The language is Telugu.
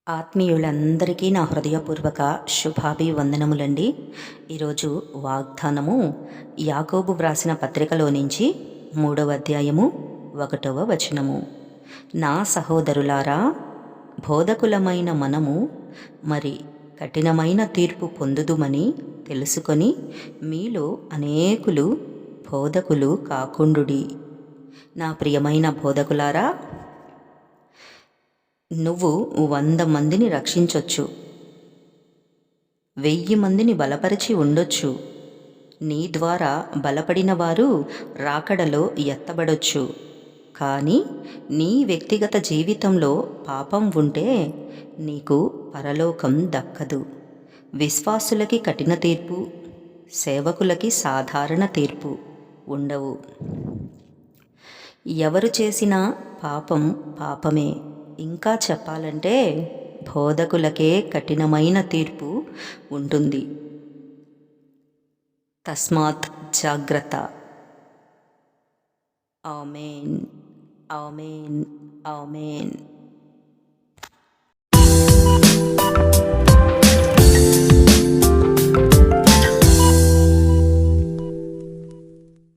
ఆత్మీయులందరికీ నా హృదయపూర్వక శుభాభివందనములండి. ఈరోజు వాగ్దానము యాకోబు వ్రాసిన పత్రికలో నుంచి 3వ అధ్యాయము 1వ వచనము. నా సహోదరులారా, బోధకులమైన మనము మరి కఠినమైన తీర్పు పొందుదుమని తెలుసుకొని మీలో అనేకులు బోధకులు కాకుండుడి. నా ప్రియమైన బోధకులారా, నువ్వు 100 మందిని రక్షించొచ్చు, 1000 మందిని బలపరిచి ఉండొచ్చు. నీ ద్వారా బలపడిన వారు రాకడలో ఎత్తబడొచ్చు. కానీ నీ వ్యక్తిగత జీవితంలో పాపం ఉంటే నీకు పరలోకం దక్కదు. విశ్వాసులకి కఠిన తీర్పు, సేవకులకి సాధారణ తీర్పు ఉండవు. ఎవరు చేసినా పాపం పాపమే. ఇంకా చెప్పాలంటే బోధకులకే కఠినమైన తీర్పు ఉంటుంది. తస్మాత్ జాగ్రత్త. ఆమేన్, ఆమేన్, ఆమేన్.